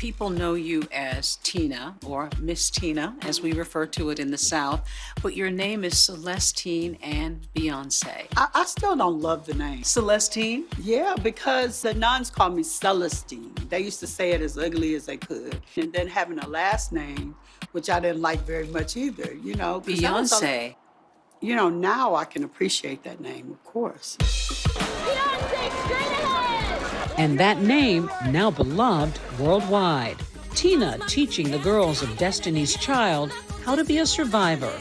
People know you as Tina, or Miss Tina, as we refer to it in the South, but your name is Celestine and Beyonce. I still don't love the name. Celestine? Yeah, because the nuns call me Celestine. They used to say it as ugly as they could. And then having a last name, which I didn't like very much either, you know. Beyonce. You know, now I can appreciate that name, of course. Beyonce, straight ahead! And that name, now beloved worldwide. Tina teaching the girls of Destiny's Child how to be a survivor.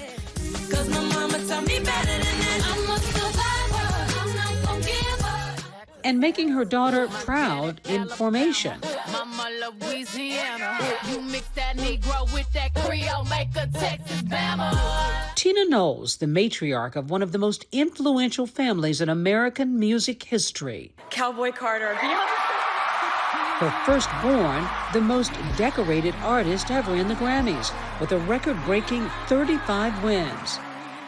'Cause my mama taught me better than that. I'm a survivor. I'm not gonna give up. And making her daughter proud in formation. Mama Louisiana. You mix that Negro with that Creole, make a Texas Bama. Tina Knowles, the matriarch of one of the most influential families in American music history. Cowboy Carter. Her firstborn, the most decorated artist ever in the Grammys, with a record-breaking 35 wins.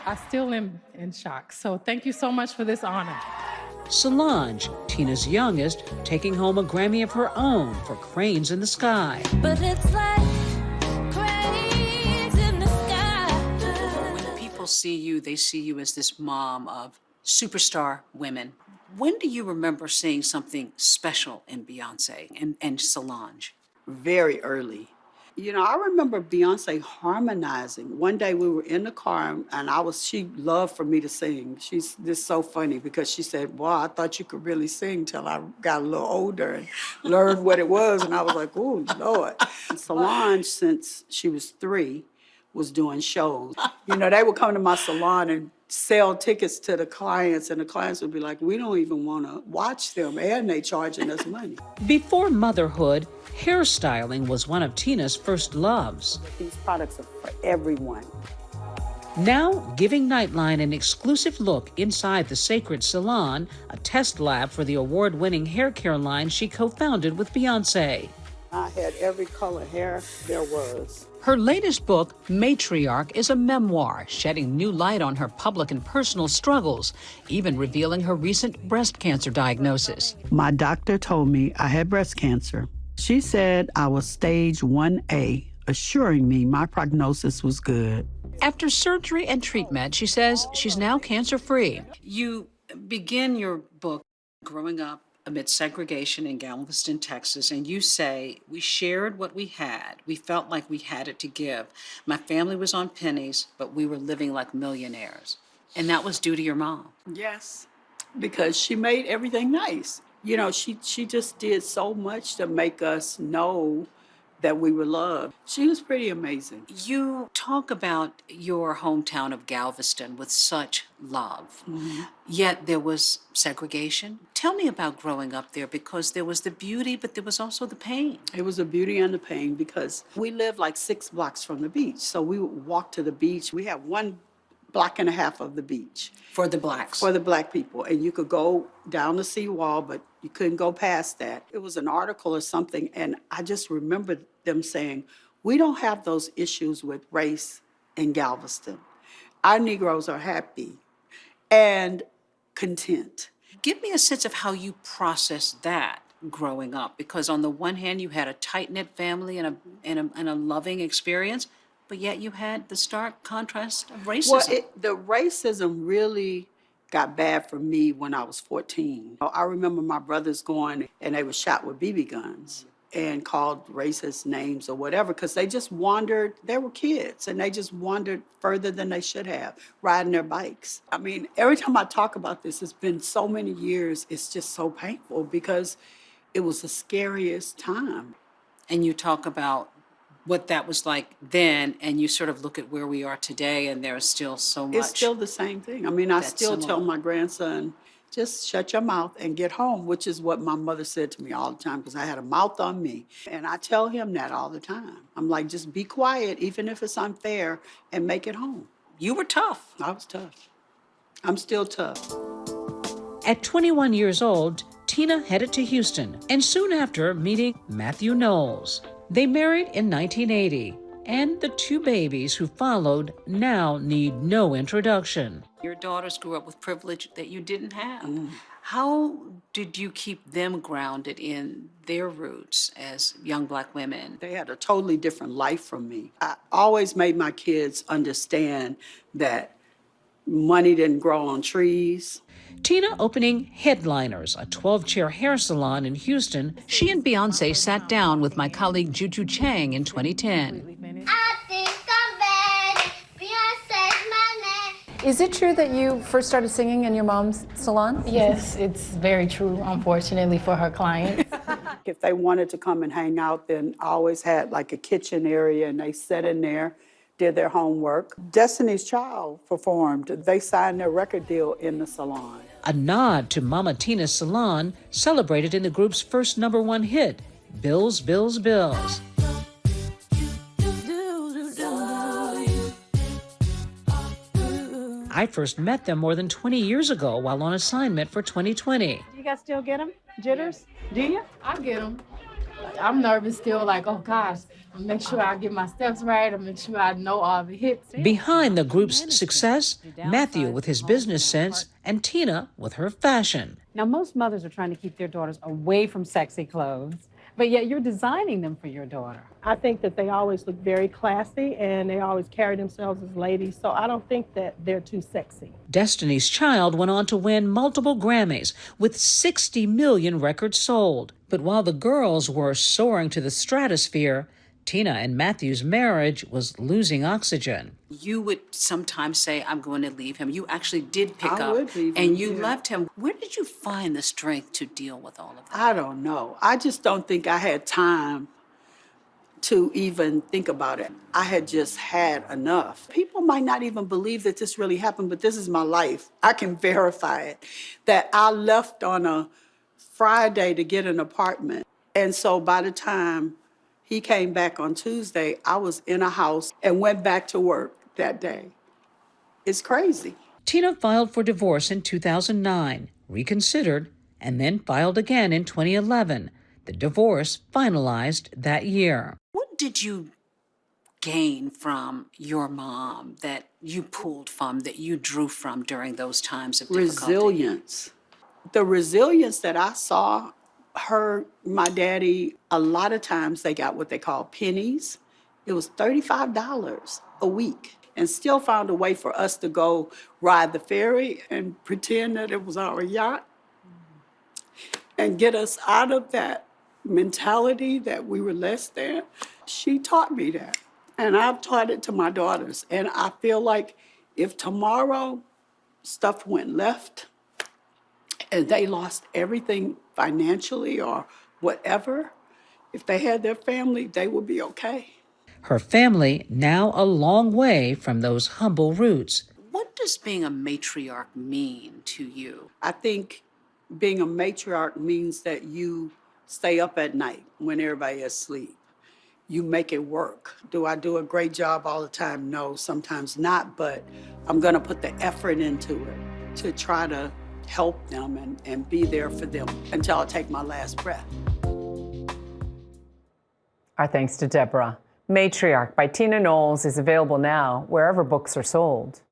I still am in shock, so thank you so much for this honor. Solange, Tina's youngest, taking home a Grammy of her own for Cranes in the Sky. But it's like cranes in the sky. When people see you, they see you as this mom of superstar women. When do you remember seeing something special in Beyonce and Solange? Very early. You know, I remember Beyonce harmonizing. One day we were in the car and she loved for me to sing. She's just so funny because she said, "Wow, I thought you could really sing till I got a little older and learned what it was." And I was like, "Oh, Lord." And Solange, since she was 3, was doing shows. You know, they would come to my salon and sell tickets to the clients, and the clients would be like, "We don't even want to watch them, and they charging us money." Before motherhood, hairstyling was one of Tina's first loves. These products are for everyone. Now giving Nightline an exclusive look inside the Sacred Salon, a test lab for the award-winning hair care line she co-founded with Beyonce. I had every color hair there was. Her latest book, Matriarch, is a memoir, shedding new light on her public and personal struggles, even revealing her recent breast cancer diagnosis. My doctor told me I had breast cancer. She said I was stage 1A, assuring me my prognosis was good. After surgery and treatment, she says she's now cancer-free. You begin your book growing up amid segregation in Galveston, Texas, and you say, "We shared what we had. We felt like we had it to give. My family was on pennies, but we were living like millionaires." And that was due to your mom. Yes, because she made everything nice. You know, she just did so much to make us know that we were loved. She was pretty amazing. You talk about your hometown of Galveston with such love, yet there was segregation. Tell me about growing up there, because there was the beauty, but there was also the pain. It was the beauty and the pain because we lived like 6 blocks from the beach. So we would walk to the beach. We had 1.5 blocks of the beach. For the blacks. For the black people. And you could go down the seawall, but you couldn't go past that. It was an article or something, and I just remember them saying, "We don't have those issues with race in Galveston. Our Negroes are happy and content." Give me a sense of how you processed that growing up, because on the one hand, you had a tight-knit family and a loving experience, but yet you had the stark contrast of racism. Well, the racism really got bad for me when I was 14. I remember my brothers going and they were shot with BB guns and called racist names or whatever, because they just wandered. They were kids and they just wandered further than they should have, riding their bikes. I mean, every time I talk about this, it's been so many years, it's just so painful because it was the scariest time. And you talk about what that was like then, and you sort of look at where we are today, and there is still so much. It's still the same thing. I mean, I still tell my grandson, just shut your mouth and get home, which is what my mother said to me all the time, because I had a mouth on me. And I tell him that all the time. I'm like, just be quiet, even if it's unfair, and make it home. You were tough. I was tough. I'm still tough. At 21 years old, Tina headed to Houston, and soon after meeting Matthew Knowles. They married in 1980, and the 2 babies who followed now need no introduction. Your daughters grew up with privilege that you didn't have. How did you keep them grounded in their roots as young Black women? They had a totally different life from me. I always made my kids understand that money didn't grow on trees. Tina opening Headliners, a 12-chair hair salon in Houston. She and Beyonce sat down with my colleague Juju Chang in 2010. I think I'm bad. Beyonce's my name. Is it true that you first started singing in your mom's salon? Yes, it's very true, unfortunately, for her clients. If they wanted to come and hang out, then I always had like a kitchen area and they sat in there, did their homework. Destiny's Child performed. They signed their record deal in the salon. A nod to Mama Tina's salon, celebrated in the group's first #1 hit, Bills, Bills, Bills. I first met them more than 20 years ago while on assignment for 2020. You guys still get them? Jitters? Do you? I get them. I'm nervous still, like, oh gosh, I'll make sure I get my steps right, I'll make sure I know all the hits. Behind the group's success, Matthew with his business sense and Tina with her fashion. Now, most mothers are trying to keep their daughters away from sexy clothes, but yet you're designing them for your daughter. I think that they always look very classy and they always carry themselves as ladies, so I don't think that they're too sexy. Destiny's Child went on to win multiple Grammys with 60 million records sold. But while the girls were soaring to the stratosphere, Tina and Matthew's marriage was losing oxygen. You would sometimes say, I'm going to leave him. You actually did pick I up would leave and him, you yeah. left him. Where did you find the strength to deal with all of that? I don't know. I just don't think I had time to even think about it. I had just had enough. People might not even believe that this really happened, but this is my life. I can verify it. That I left on a Friday to get an apartment. And so by the time he came back on Tuesday, I was in a house and went back to work that day. It's crazy. Tina filed for divorce in 2009, reconsidered, and then filed again in 2011. The divorce finalized that year. What did you gain from your mom that you pulled from, that you drew from during those times of difficulty? Resilience. The resilience that I saw my daddy, a lot of times they got what they call pennies. It was $35 a week, and still found a way for us to go ride the ferry and pretend that it was our yacht and get us out of that mentality that we were less than. She taught me that, and I've taught it to my daughters. And I feel like if tomorrow stuff went left and they lost everything financially or whatever, if they had their family, they would be okay. Her family now a long way from those humble roots. What does being a matriarch mean to you? I think being a matriarch means that you stay up at night when everybody is asleep. You make it work. Do I do a great job all the time? No, sometimes not, but I'm gonna put the effort into it to try to help them and be there for them until I take my last breath. Our thanks to Deborah. Matriarch by Tina Knowles is available now wherever books are sold.